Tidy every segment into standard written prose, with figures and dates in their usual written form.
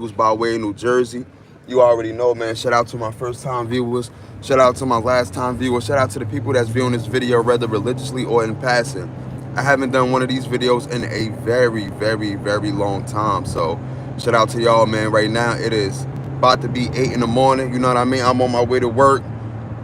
Eagles by way of New Jersey. You already know, man. Shout out to my first time viewers. Shout out to my last time viewers. Shout out to the people that's viewing this video, whether religiously or in passing. I haven't done one of these videos in a very long time. So shout out to y'all, man. Right now it is about to be 8 in the morning. You know what I mean? I'm on my way to work.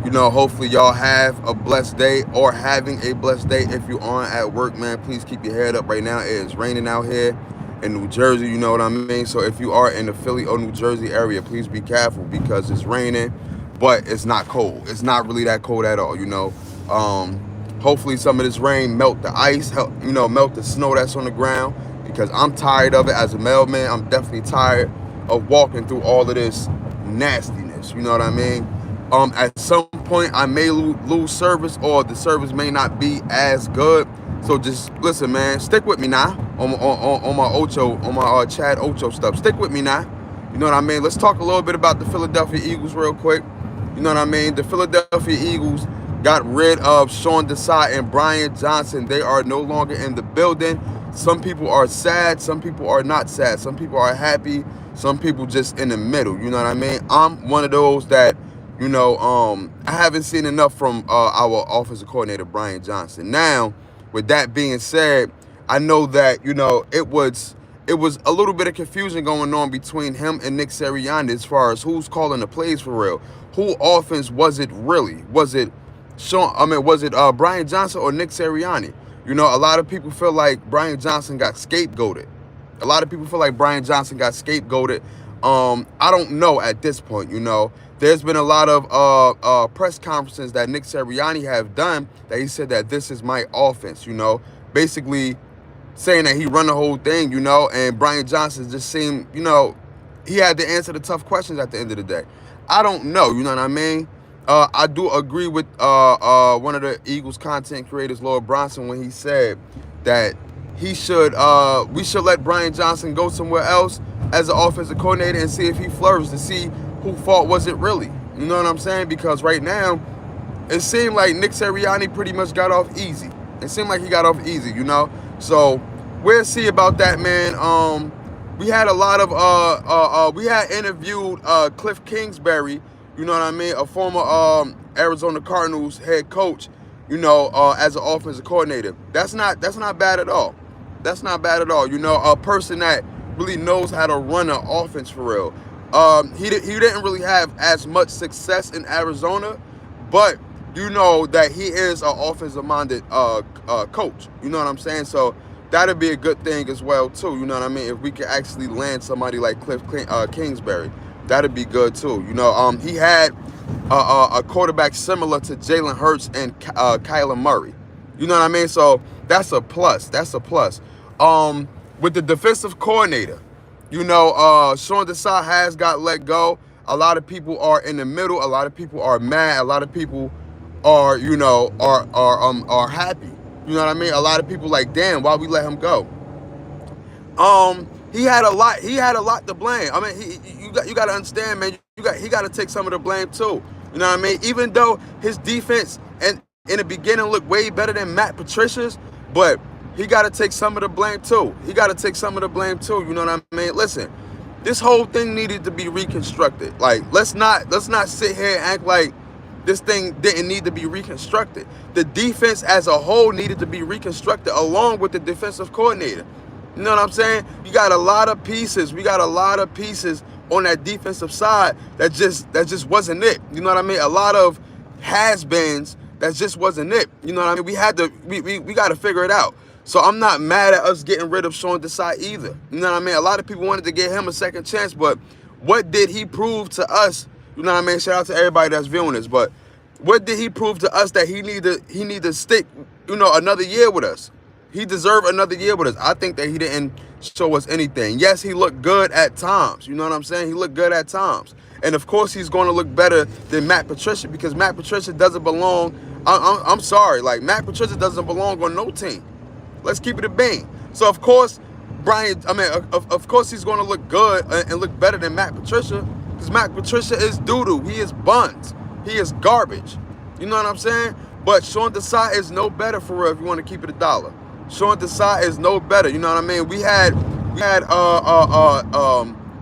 Hopefully y'all have a blessed day or having a blessed day. If you aren't at work, man, please keep your head up. Right now it is raining out here in New Jersey, you know what I mean? So if you are in the Philly or New Jersey area, please be careful because it's raining, but it's not cold. It's not really that cold at all. Hopefully some of this rain melt the ice, melt the snow that's on the ground, because I'm tired of it as a mailman. I'm definitely tired of walking through all of this nastiness, you know what I mean? At some point I may lose service, or the service may not be as good. So just listen, man. Stick with me now on my Ocho, on my Chad Ocho stuff. Stick with me now. You know what I mean? Let's talk a little bit about the Philadelphia Eagles real quick. You know what I mean? The Philadelphia Eagles got rid of Sean Desai and Brian Johnson. They are no longer in the building. Some people are sad. Some people are not sad. Some people are happy. Some people just in the middle. You know what I mean? I'm one of those that, I haven't seen enough from our offensive coordinator, Brian Johnson. Now, with that being said, I know that, it was a little bit of confusion going on between him and Nick Sirianni as far as who's calling the plays for real. Who offense was it really? Was it Brian Johnson or Nick Sirianni? A lot of people feel like Brian Johnson got scapegoated. I don't know at this point, There's been a lot of press conferences that Nick Sirianni have done that he said that this is my offense, basically saying that he run the whole thing, and Brian Johnson just seemed, he had to answer the tough questions at the end of the day. I don't know, you know what I mean? I do agree with one of the Eagles content creators, Lord Bronson, when he said that we should let Brian Johnson go somewhere else as an offensive coordinator and see if he flourishes, to see who fault was it really. You know what I'm saying? Because right now, it seemed like Nick Sirianni pretty much got off easy. So we'll see about that, man. We had a lot of we had interviewed Cliff Kingsbury, you know what I mean, a former Arizona Cardinals head coach, as an offensive coordinator. That's not bad at all. A person that really knows how to run an offense for real. He didn't really have as much success in Arizona, but that he is an offensive-minded coach. You know what I'm saying? So that'd be a good thing as well too. You know what I mean? If we could actually land somebody like Cliff Kingsbury, that'd be good too. He had a quarterback similar to Jalen Hurts and Kyler Murray. You know what I mean? So that's a plus. With the defensive coordinator, Sean Desai has got let go. A lot of people are in the middle. A lot of people are mad. A lot of people are, are happy. You know what I mean? A lot of people like, damn, why we let him go? He had a lot to blame. I mean, you got to understand, man. He got to take some of the blame too. You know what I mean? Even though his defense and in the beginning looked way better than Matt Patricia's, but he got to take some of the blame too. You know what I mean? Listen, this whole thing needed to be reconstructed. Like, let's not sit here and act like this thing didn't need to be reconstructed. The defense as a whole needed to be reconstructed along with the defensive coordinator. You know what I'm saying? You got a lot of pieces. We got a lot of pieces on that defensive side that just wasn't it. You know what I mean? A lot of has-beens that just wasn't it. You know what I mean? We got to figure it out. So I'm not mad at us getting rid of Sean Desai either. You know what I mean? A lot of people wanted to give him a second chance, but what did he prove to us? You know what I mean? Shout out to everybody that's viewing this, but what did he prove to us that he need to stick, another year with us? He deserved another year with us. I think that he didn't show us anything. Yes, he looked good at times. You know what I'm saying? He looked good at times. And of course, he's going to look better than Matt Patricia, because Matt Patricia doesn't belong. I'm sorry. Like, Matt Patricia doesn't belong on no team. Let's keep it a bean. So, of course, of course he's going to look good and look better than Matt Patricia, because Matt Patricia is doo-doo. He is buns. He is garbage. You know what I'm saying? But Sean Desai is no better for real if you want to keep it $1. Sean Desai is no better. You know what I mean?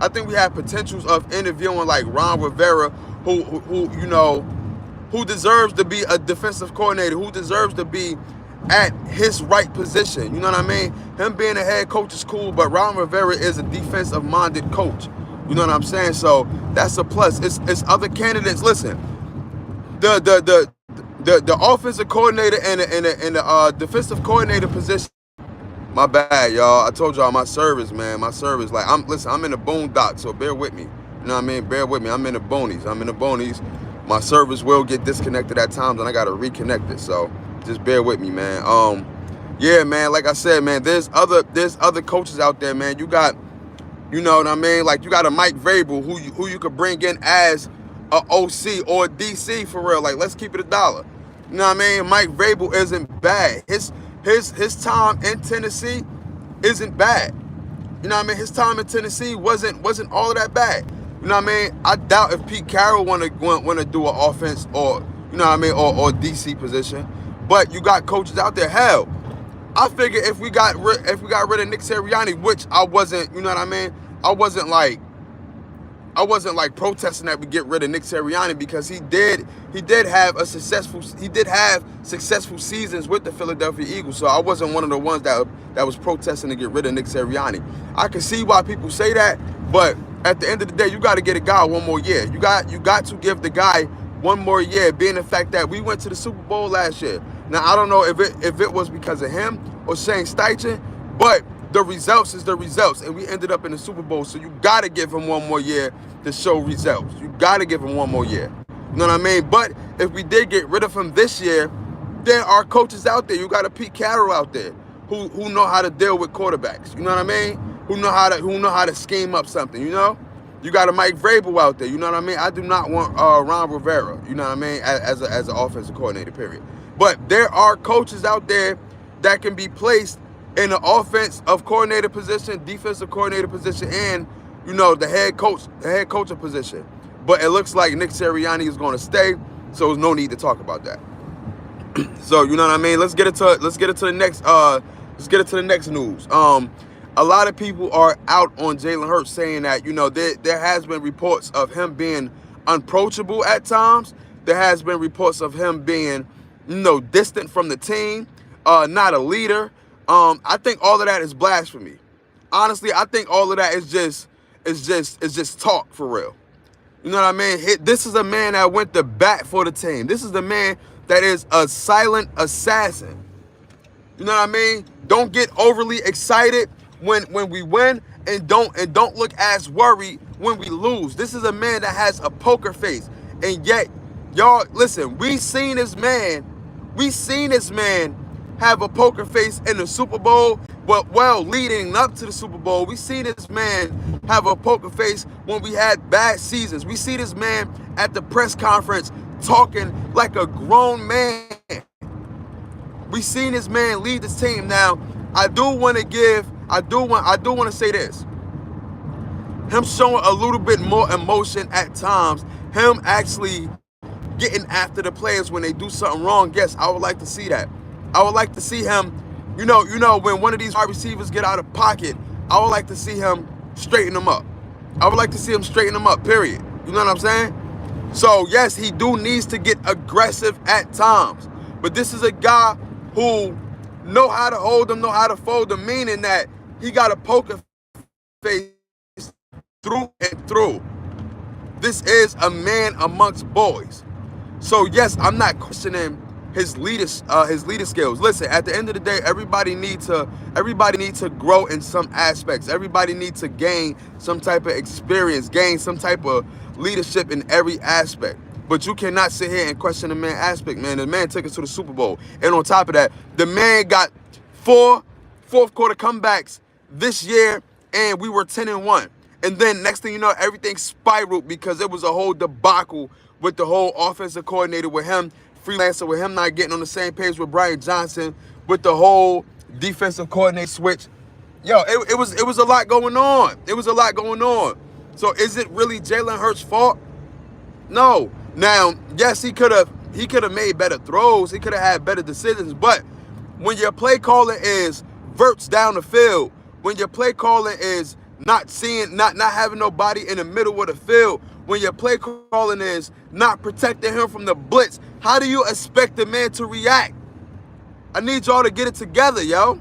I I think we have potentials of interviewing like Ron Rivera, who deserves to be a defensive coordinator, who deserves to be at his right position. You know what I mean? Him being a head coach is cool, but Ron Rivera is a defensive-minded coach. You know what I'm saying? So that's a plus. It's other candidates. Listen, the offensive coordinator and the defensive coordinator position. My bad, y'all. I told y'all my service, man. My service, like I'm in the boondocks, so bear with me. You know what I mean? Bear with me. I'm in the boonies. My service will get disconnected at times, and I gotta reconnect it. So just bear with me, man. Yeah, man. Like I said, man, there's other coaches out there, man. You got, you know what I mean? Like you got a Mike Vrabel who you could bring in as a OC or a DC for real. Like let's keep it $1. You know what I mean? Mike Vrabel isn't bad. His time in Tennessee isn't bad. You know what I mean? His time in Tennessee wasn't all of that bad. You know what I mean? I doubt if Pete Carroll want to do an offense or, you know what I mean, or DC position. But you got coaches out there. Hell, I figure if we got rid of Nick Sirianni, which I wasn't, you know what I mean? I wasn't like protesting that we get rid of Nick Sirianni, because he did have successful seasons with the Philadelphia Eagles. So I wasn't one of the ones that was protesting to get rid of Nick Sirianni. I can see why people say that, but at the end of the day, you got to get a guy one more year. You got to give the guy one more year, being the fact that we went to the Super Bowl last year. Now I don't know if it was because of him or Shane Steichen, but the results is the results, and we ended up in the Super Bowl. So you got to give him one more year to show results. You got to give him one more year. You know what I mean? But if we did get rid of him this year, there are coaches out there. You got a Pete Carroll out there who know how to deal with quarterbacks. You know what I mean? Who know how to scheme up something. You know? You got a Mike Vrabel out there. You know what I mean? I do not want Ron Rivera. You know what I mean? As an offensive coordinator. Period. But there are coaches out there that can be placed in the offensive coordinator position, defensive coordinator position, and, you know, the head coaching position. But it looks like Nick Sirianni is going to stay, so there's no need to talk about that. So you know what I mean? Let's get into the next news. A lot of people are out on Jalen Hurts saying that, you know, there has been reports of him being unapproachable at times. There has been reports of him being, you know, distant from the team, not a leader. I think all of that is blasphemy. Honestly, I think all of that is just talk for real. You know what I mean? This is a man that went to bat for the team. This is the man that is a silent assassin. You know what I mean? Don't get overly excited when we win, and don't look as worried when we lose. This is a man that has a poker face, and yet, y'all, listen, we seen this man have a poker face in the Super Bowl, but leading up to the Super Bowl, we seen this man have a poker face when we had bad seasons. We see this man at the press conference talking like a grown man. We seen this man lead this team. Now, I do want to say this. Him showing a little bit more emotion at times, him actually getting after the players when they do something wrong. Yes, I would like to see that. I would like to see him, you know, when one of these wide receivers get out of pocket, I would like to see him straighten them up. I would like to see him straighten them up, period. You know what I'm saying? So, yes, he needs to get aggressive at times. But this is a guy who know how to hold them, know how to fold them, meaning that he got a poker face through and through. This is a man amongst boys. So, yes, I'm not questioning his leader skills. Listen, at the end of the day, everybody needs to grow in some aspects. Everybody needs to gain some type of experience, gain some type of leadership in every aspect. But you cannot sit here and question the man aspect, man. The man took us to the Super Bowl. And on top of that, the man got 4 fourth quarter comebacks this year, and we were 10-1. And then next thing you know, everything spiraled because it was a whole debacle with the whole offensive coordinator, with him freelancer, with him not getting on the same page with Brian Johnson, with the whole defensive coordinator switch. Yo, it was a lot going on. It was a lot going on. So is it really Jalen Hurts' fault? No. Now, yes, he could have made better throws. He could have had better decisions. But when your play calling is verts down the field, when your play calling is not having nobody in the middle of the field when your play calling is not protecting him from the blitz. How do you expect the man to react? I need y'all to get it together, yo.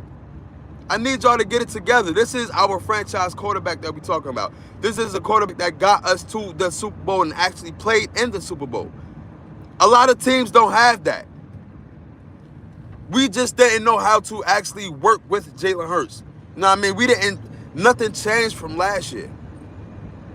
I need y'all to get it together. This is our franchise quarterback that we're talking about. This is a quarterback that got us to the Super Bowl and actually played in the Super Bowl. A lot of teams don't have that. We just didn't know how to actually work with Jalen Hurts. You know what I mean? Nothing changed from last year.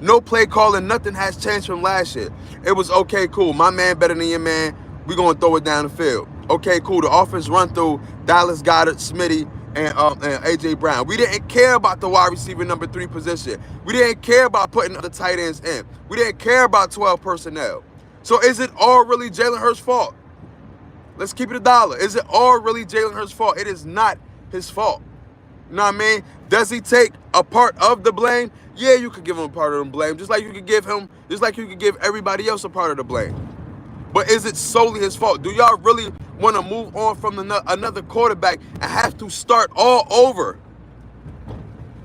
No play calling, nothing has changed from last year. It was, okay, cool, my man better than your man, we're going to throw it down the field. Okay, cool, the offense run through Dallas Goedert, Smitty, and A.J. Brown. We didn't care about the wide receiver number 3 position. We didn't care about putting the tight ends in. We didn't care about 12 personnel. So is it all really Jalen Hurts' fault? Let's keep it $1. Is it all really Jalen Hurts' fault? It is not his fault. You know what I mean? Does he take a part of the blame? Yeah, you could give him a part of the blame, just like you could give everybody else a part of the blame. But is it solely his fault? Do y'all really want to move on from another quarterback and have to start all over?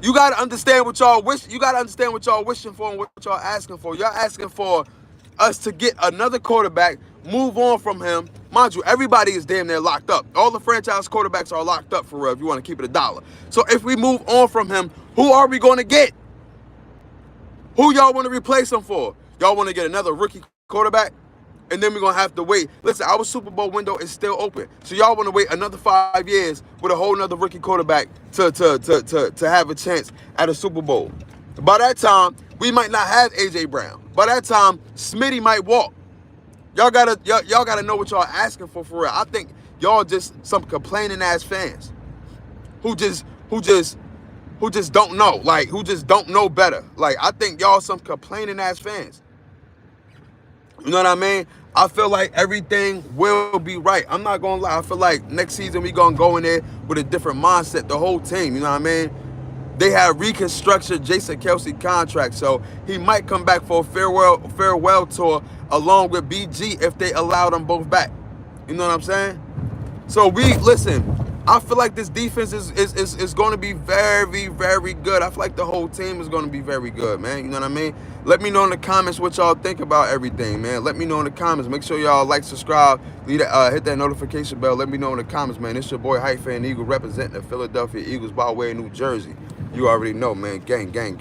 You gotta understand what y'all wish. You gotta understand what y'all wishing for and what y'all asking for. Y'all asking for us to get another quarterback, move on from him. Mind you, everybody is damn near locked up. All the franchise quarterbacks are locked up for real if you want to keep it $1. So if we move on from him, who are we going to get? Who y'all want to replace him for? Y'all want to get another rookie quarterback? And then we're going to have to wait. Listen, our Super Bowl window is still open. So y'all want to wait another 5 years with a whole nother rookie quarterback to have a chance at a Super Bowl. By that time, we might not have A.J. Brown. By that time, Smitty might walk. Y'all gotta know what y'all asking for real. I think y'all just some complaining ass fans who just don't know, like who just don't know better. Like I think y'all some complaining ass fans. You know what I mean? I feel like everything will be right. I'm not gonna lie. I feel like next season we gonna go in there with a different mindset. The whole team. You know what I mean? They have reconstructed Jason Kelce contract, so he might come back for a farewell tour along with BG if they allow them both back. You know what I'm saying? So listen. I feel like this defense is going to be very, very good. I feel like the whole team is going to be very good, man. You know what I mean? Let me know in the comments what y'all think about everything, man. Let me know in the comments. Make sure y'all like, subscribe, hit that notification bell. Let me know in the comments, man. It's your boy Hype Fan Eagle representing the Philadelphia Eagles by way of New Jersey. You already know, man. Gang, gang, gang.